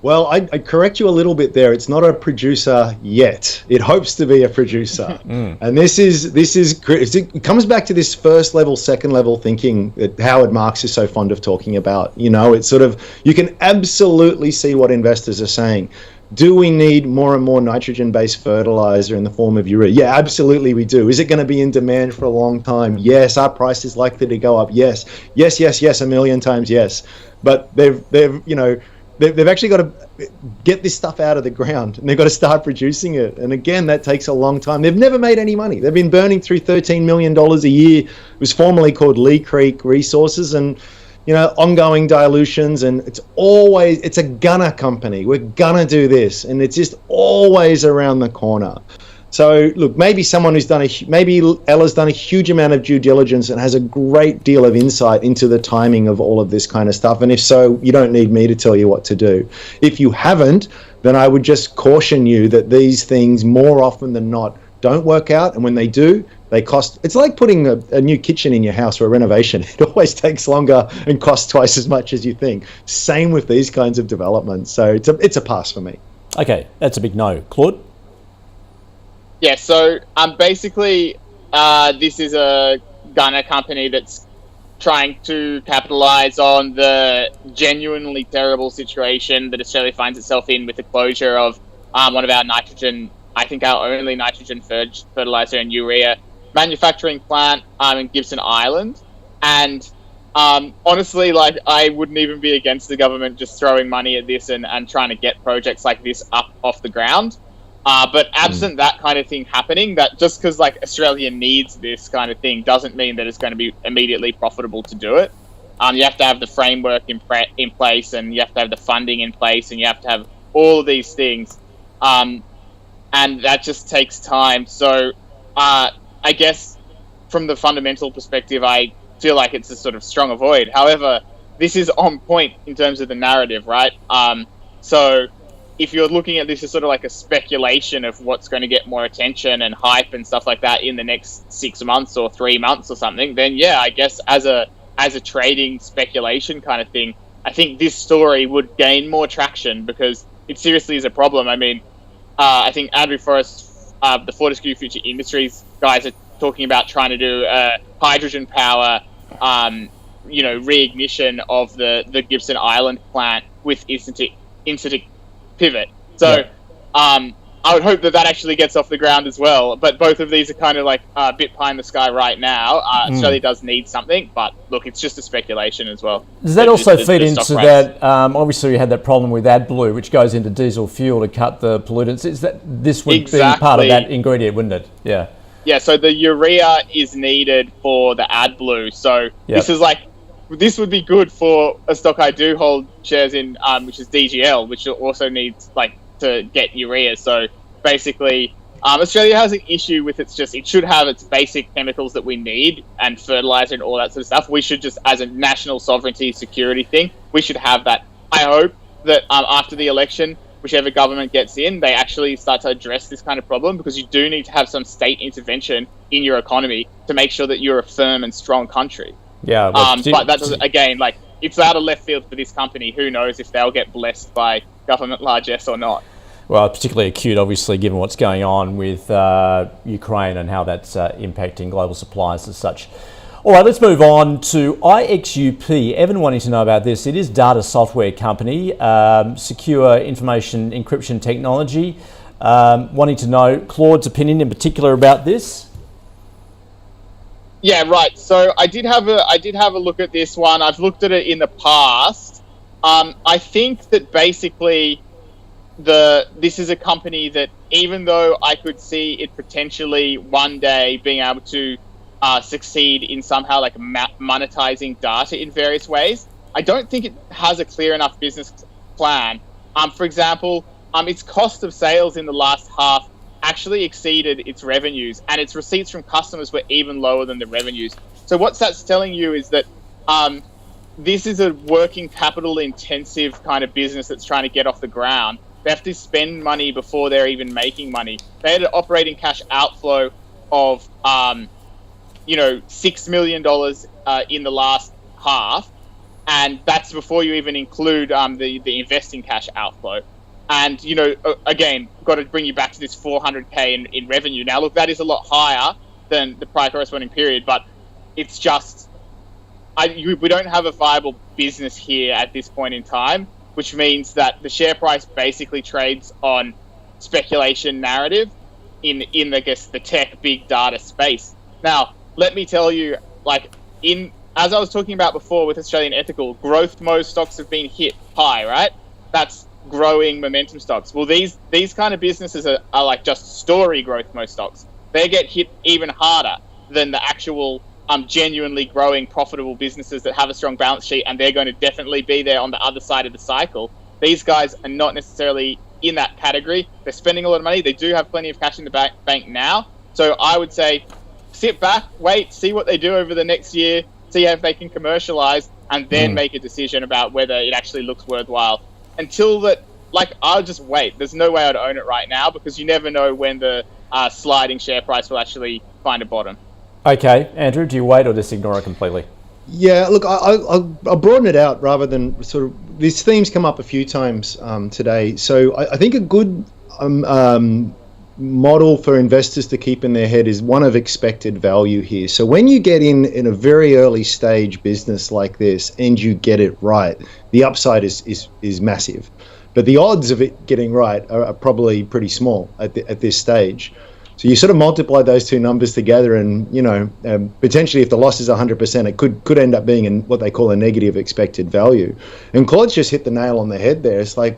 Well, I correct you a little bit there. It's not a producer yet. It hopes to be a producer. And this is it comes back to this first level, second level thinking that Howard Marks is so fond of talking about. It's sort of, you can absolutely see what investors are saying. Do we need more and more nitrogen-based fertilizer in the form of urea? Yeah, absolutely we do. Is it going to be in demand for a long time? Yes. Our price is likely to go up? Yes. Yes, a million times yes. But they've actually got to get this stuff out of the ground, and they've got to start producing it. And again, that takes a long time. They've never made any money. They've been burning through $13 million a year. It was formerly called Lee Creek Resources, and ongoing dilutions. And it's a gunner company. We're gonna do this, and it's just always around the corner. So look, maybe maybe Ella's done a huge amount of due diligence and has a great deal of insight into the timing of all of this kind of stuff. And if so, you don't need me to tell you what to do. If you haven't, then I would just caution you that these things more often than not don't work out. And when they do, they cost. It's like putting a new kitchen in your house or a renovation. It always takes longer and costs twice as much as you think. Same with these kinds of developments. So it's a pass for me. Okay, that's a big no. Claude? Yeah, so basically this is a gunner company that's trying to capitalize on the genuinely terrible situation that Australia finds itself in with the closure of one of our our only nitrogen fertilizer and urea manufacturing plant in Gibson Island. And honestly, I wouldn't even be against the government just throwing money at this and trying to get projects like this up off the ground. But absent that kind of thing happening, that just because like Australia needs this kind of thing doesn't mean that it's going to be immediately profitable to do it. You have to have the framework in place, and you have to have the funding in place, and you have to have all of these things. And that just takes time. So I guess from the fundamental perspective, I feel like it's a sort of strong avoid. However, this is on point in terms of the narrative, right? So if you're looking at this as sort of like a speculation of what's going to get more attention and hype and stuff like that in the next 6 months or 3 months or something, then yeah, I guess as a trading speculation kind of thing, I think this story would gain more traction because it seriously is a problem. I mean, I think Andrew Forrest, the Fortescue Future Industries guys are talking about trying to do hydrogen power, reignition of the Gibson Island plant with instant pivot. So I would hope that actually gets off the ground as well. But both of these are kind of like a bit pie in the sky right now. Australia does need something, but look, it's just a speculation as well. Does that also feed into that? Obviously, we had that problem with AdBlue, which goes into diesel fuel to cut the pollutants. Is that this would be part of that ingredient, wouldn't it? Yeah. Yeah. So the urea is needed for the AdBlue. So this would be good for a stock I do hold shares in, which is DGL, which also needs to get urea. So basically, Australia has an issue with it should have its basic chemicals that we need and fertilizer and all that sort of stuff. We should just, as a national sovereignty security thing, we should have that. I hope that after the election, whichever government gets in, they actually start to address this kind of problem, because you do need to have some state intervention in your economy to make sure that you're a firm and strong country. Yeah, but that doesn't, again, it's out of left field for this company. Who knows if they'll get blessed by government largesse or not. Well, particularly acute, obviously, given what's going on with Ukraine and how that's impacting global supplies as such. All right, let's move on to IXUP. Evan wanting to know about this. It is data software company, secure information encryption technology. Wanting to know Claude's opinion in particular about this. Yeah, right. So I did have a look at this one. I've looked at it in the past. I think that basically this is a company that, even though I could see it potentially one day being able to succeed in somehow monetizing data in various ways, I don't think it has a clear enough business plan. For example, its cost of sales in the last half actually exceeded its revenues, and its receipts from customers were even lower than the revenues. So what that's telling you is that this is a working capital intensive kind of business that's trying to get off the ground. They have to spend money before they're even making money. They had an operating cash outflow of $6 million in the last half, and that's before you even include the investing cash outflow. And, again, got to bring you back to this 400K in revenue. Now, look, that is a lot higher than the prior corresponding period, but it's just, we don't have a viable business here at this point in time, which means that the share price basically trades on speculation narrative in I guess, the tech big data space. Now, let me tell you, as I was talking about before with Australian Ethical, growth mode stocks have been hit high, right? That's growing momentum stocks. Well, these kind of businesses are like just story growth mode stocks. They get hit even harder than the actual genuinely growing profitable businesses that have a strong balance sheet, and they're going to definitely be there on the other side of the cycle. These guys are not necessarily in that category. They're spending a lot of money. They do have plenty of cash in the bank now. So I would say sit back, wait, see what they do over the next year, see if they can commercialize, and then make a decision about whether it actually looks worthwhile. Until that, I'll just wait. There's no way I'd own it right now, because you never know when the sliding share price will actually find a bottom. Okay, Andrew, do you wait or just ignore it completely? Yeah, look, I'll broaden it out rather than sort of, these themes come up a few times today. So I think a good model for investors to keep in their head is one of expected value here. So when you get in a very early stage business like this and you get it right, the upside is massive. But the odds of it getting right are probably pretty small at this stage. So you sort of multiply those two numbers together, and potentially if the loss is 100%, it could end up being what they call a negative expected value. And Claude's just hit the nail on the head there. It's like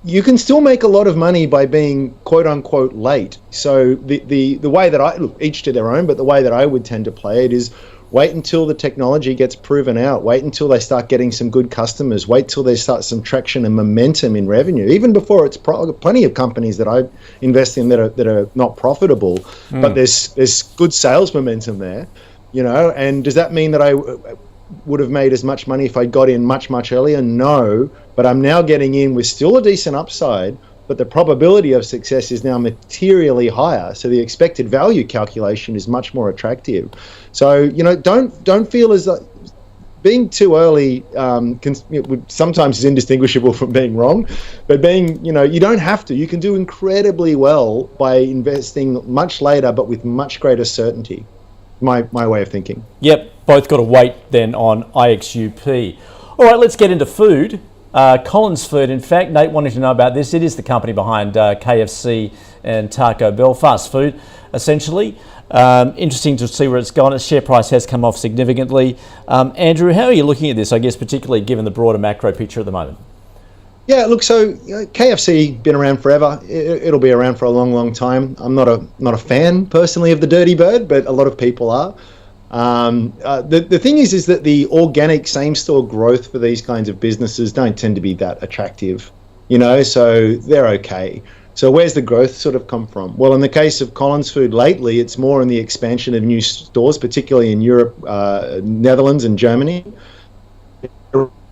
you can still make a lot of money by being quote unquote late. So the way that I look, each to their own, but the way that I would tend to play it is wait until the technology gets proven out. Wait until they start getting some good customers. Wait till they start some traction and momentum in revenue. Even before it's plenty of companies that I invest in that are not profitable, but there's good sales momentum there, you know. And does that mean that I would have made as much money if I got in much earlier? No, but I'm now getting in with still a decent upside. But the probability of success is now materially higher, so the expected value calculation is much more attractive. So, you know, don't feel as though being too early sometimes is indistinguishable from being wrong, but being, you know, you don't have to. You can do incredibly well by investing much later, but with much greater certainty. My way of thinking. Yep, both got a weight then on IXUP. All right, let's get into food. Collins Food, in fact, Nate wanted to know about this. It is the company behind KFC and Taco Bell, fast food, essentially. Interesting to see where it's gone. Its share price has come off significantly. Andrew, how are you looking at this, I guess, particularly given the broader macro picture at the moment? Yeah, look, so KFC been around forever. It'll be around for a long time. I'm not a fan personally of the Dirty Bird, but a lot of people are. The thing is that the organic same-store growth for these kinds of businesses don't tend to be that attractive, you know, so they're okay. So where's the growth sort of come from? Well, in the case of Collins Food lately, it's more in the expansion of new stores, particularly in Europe, Netherlands and Germany.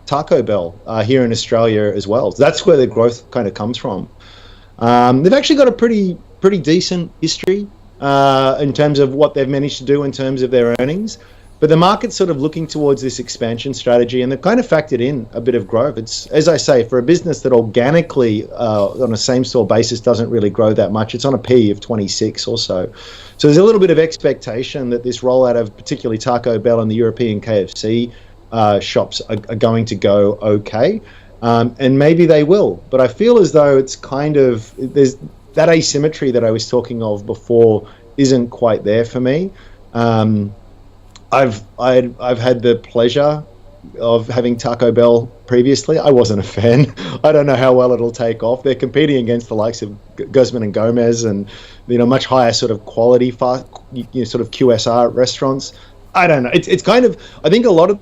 Taco Bell here in Australia as well. So that's where the growth kind of comes from. They've actually got a pretty decent history in terms of what they've managed to do in terms of their earnings, but the market's sort of looking towards this expansion strategy, and they've kind of factored in a bit of growth. It's, as I say, for a business that organically on a same-store basis doesn't really grow that much. It's on a P of 26 or so. So there's a little bit of expectation that this rollout of particularly Taco Bell and the European KFC shops are going to go okay, and maybe they will. But I feel as though it's kind of, there's that asymmetry that I was talking of before isn't quite there for me. I've had the pleasure of having Taco Bell previously. I wasn't a fan. I don't know how well it'll take off. They're competing against the likes of Guzman and Gomez and, you know, much higher sort of quality, sort of QSR restaurants. I don't know. It's kind of, I think a lot of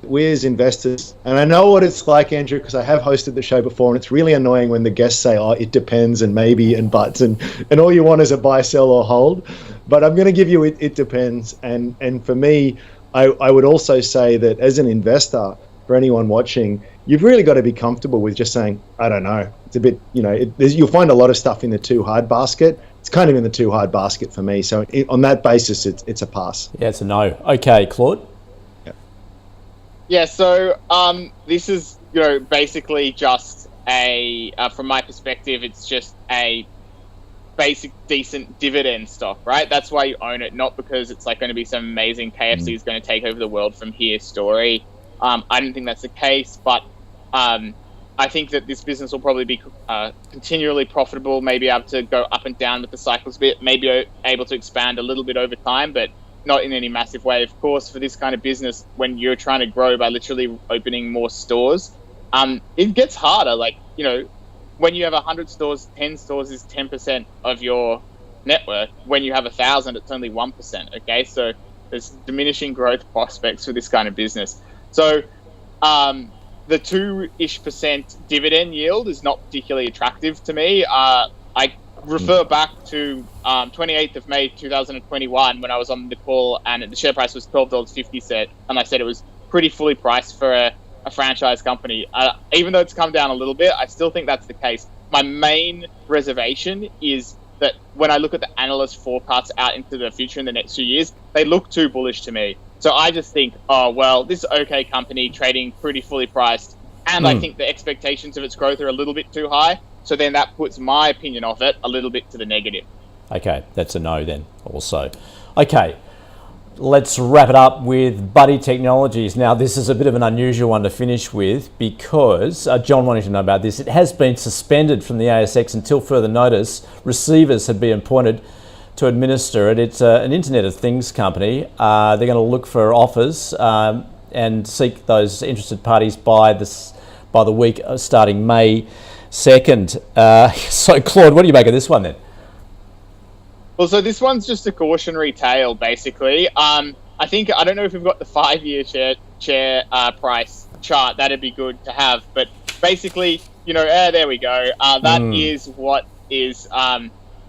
we as investors, and I know what it's like, Andrew, because I have hosted the show before, and it's really annoying when the guests say, oh, it depends and maybe and buts, and all you want is a buy, sell or hold. But I'm going to give you it depends. And for me, I would also say that as an investor, for anyone watching, you've really got to be comfortable with just saying, I don't know. It's a bit, you know, you'll find a lot of stuff in the too hard basket. It's kind of in the too hard basket for me. So on that basis, it's a pass. Yeah, it's a no. Okay, Claude? Yeah, so this is, you know, basically just a, from my perspective, it's just a basic decent dividend stock, right? That's why you own it, not because it's like going to be some amazing KFC is going to take over the world from here story. I don't think that's the case, but I think that this business will probably be continually profitable, maybe able to go up and down with the cycles a bit, maybe able to expand a little bit over time, but not in any massive way. Of course, for this kind of business, when you're trying to grow by literally opening more stores, it gets harder. Like, you know, when you have 100 stores, 10 stores is 10% of your network. When you have 1,000, it's only 1%. Okay, so there's diminishing growth prospects for this kind of business. So the 2-ish% dividend yield is not particularly attractive to me. I refer back to 28th of May 2021 when I was on the call and the share price was $12.50, and I said it was pretty fully priced for a franchise company. Even though it's come down a little bit, I still think that's the case. My main reservation is that when I look at the analyst forecasts out into the future in the next few years, they look too bullish to me. So I just think, oh, well, this is okay company trading pretty fully priced, and I think the expectations of its growth are a little bit too high. So then that puts my opinion of it a little bit to the negative. Okay, that's a no then also. Okay, let's wrap it up with Buddy Technologies. Now, this is a bit of an unusual one to finish with because John wanted to know about this. It has been suspended from the ASX until further notice. Receivers had been appointed to administer it. It's an Internet of Things company. They're going to look for offers and seek those interested parties by the week starting May second. So, Claude, what do you make of this one then? Well, so this one's just a cautionary tale, basically. I don't know if we've got the 5-year share price chart. That'd be good to have. But basically, there we go. That is what is,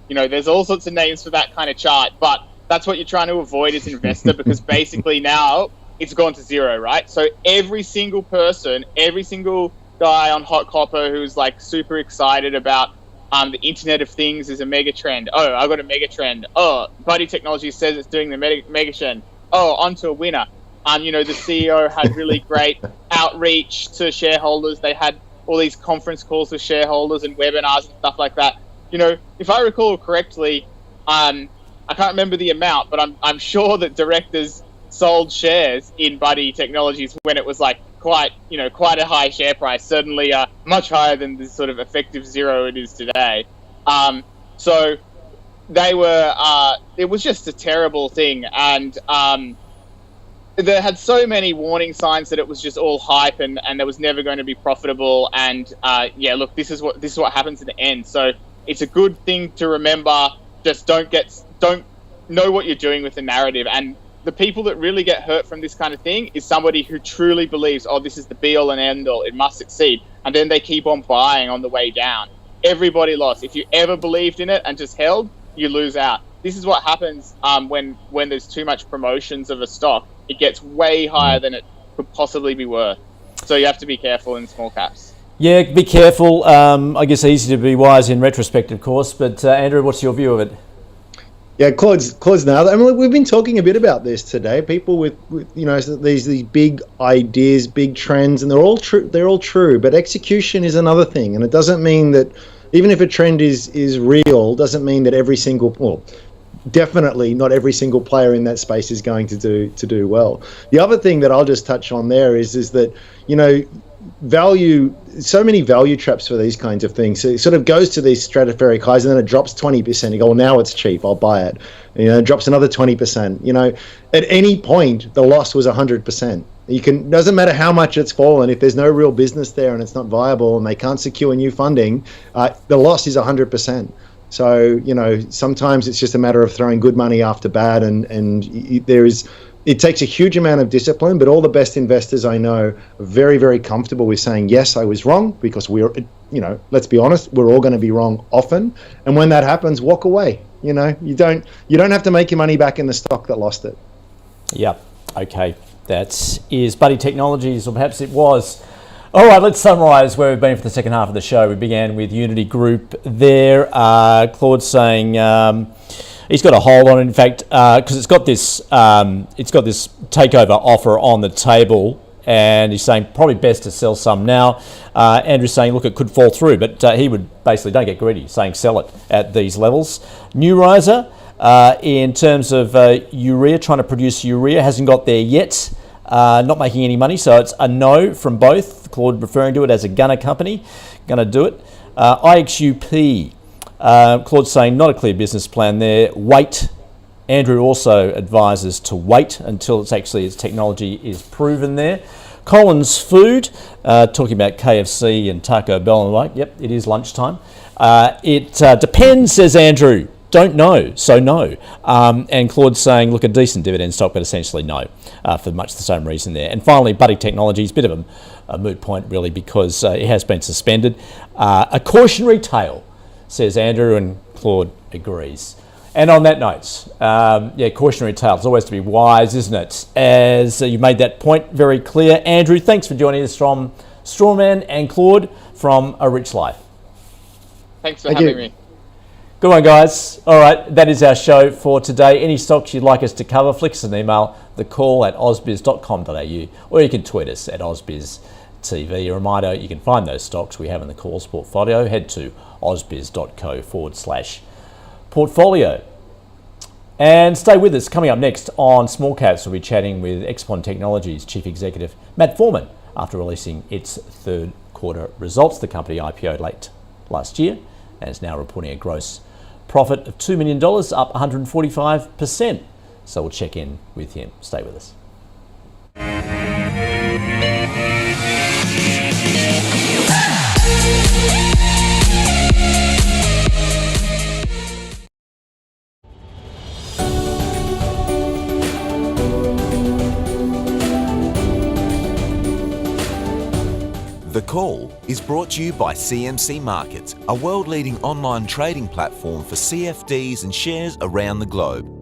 there's all sorts of names for that kind of chart, but that's what you're trying to avoid as an investor, because basically now it's gone to zero, right? So every single person, every single guy on Hot Copper who's like super excited about the Internet of Things is a mega trend. Oh, I got a mega trend. Oh, Buddy Technology says it's doing the mega trend. Oh, onto a winner. The CEO had really great outreach to shareholders. They had all these conference calls with shareholders and webinars and stuff like that. If I recall correctly, I can't remember the amount, but I'm sure that directors sold shares in Buddy Technologies when it was like quite a high share price, certainly much higher than the sort of effective zero it is today. So they were, it was just a terrible thing. And they had so many warning signs that it was just all hype and there was never going to be profitable. And look, this is what happens in the end. So it's a good thing to remember. Just don't know what you're doing with the narrative. And the people that really get hurt from this kind of thing is somebody who truly believes, oh, this is the be all and end all, it must succeed. And then they keep on buying on the way down. Everybody lost. If you ever believed in it and just held, you lose out. This is what happens when there's too much promotions of a stock. It gets way higher than it could possibly be worth. So you have to be careful in small caps. Yeah, be careful. I guess easy to be wise in retrospect, of course. But Andrew, what's your view of it? Yeah, Claude's nailed it. I mean, we've been talking a bit about this today. People with these big ideas, big trends, and they're all true. They're all true, but execution is another thing. And it doesn't mean that even if a trend is real, doesn't mean that definitely not every single player in that space is going to do well. The other thing that I'll just touch on there is that value, so many value traps for these kinds of things. So it sort of goes to these stratospheric highs and then it drops 20%. You go, well, now it's cheap, I'll buy it. It drops another 20%. At any point the loss was 100%. Doesn't matter how much it's fallen, if there's no real business there and it's not viable and they can't secure new funding, the loss is 100%. So sometimes it's just a matter of throwing good money after bad, and it takes a huge amount of discipline, but all the best investors I know are very, very comfortable with saying, yes, I was wrong, because let's be honest, we're all going to be wrong often. And when that happens, walk away. You don't have to make your money back in the stock that lost it. Yep. Okay. That is Buddy Technologies, or perhaps it was. All right, let's summarise where we've been for the second half of the show. We began with Uniti Group there. Claude's saying he's got a hold on it, in fact, because it's got this takeover offer on the table, and he's saying probably best to sell some now. Andrew's saying, look, it could fall through, but he would basically, don't get greedy, saying sell it at these levels. NeuRizer, in terms of urea, trying to produce urea, hasn't got there yet. Not making any money, so it's a no from both. Claude referring to it as a gunner company, going to do it. IXUP, Claude's saying not a clear business plan there. Wait. Andrew also advises to wait until its technology is proven there. Collins Food, talking about KFC and Taco Bell and the like. Yep, it is lunchtime. It depends, says Andrew. Don't know, so no. And Claude's saying, look, a decent dividend stock, but essentially no, for much the same reason there. And finally, Buddy Technologies, bit of a moot point really, because it has been suspended. A cautionary tale, says Andrew, and Claude agrees. And on that note, cautionary tale. It's always to be wise, isn't it? As you made that point very clear. Andrew, thanks for joining us from Strawman, and Claude from A Rich Life. Thanks for having me. Good one, guys. All right, that is our show for today. Any stocks you'd like us to cover, flick us an email, thecall@ausbiz.com.au, or you can tweet us at ausbiztv. A reminder, you can find those stocks we have in the calls portfolio. Head to ausbiz.co/portfolio. And stay with us. Coming up next on Small Caps, we'll be chatting with Expon Technologies Chief Executive Matt Foreman after releasing its third quarter results. The company IPO'd late last year and is now reporting a gross profit of $2 million, up 145%. So we'll check in with him. Stay with us. The Call is brought to you by CMC Markets, a world-leading online trading platform for CFDs and shares around the globe.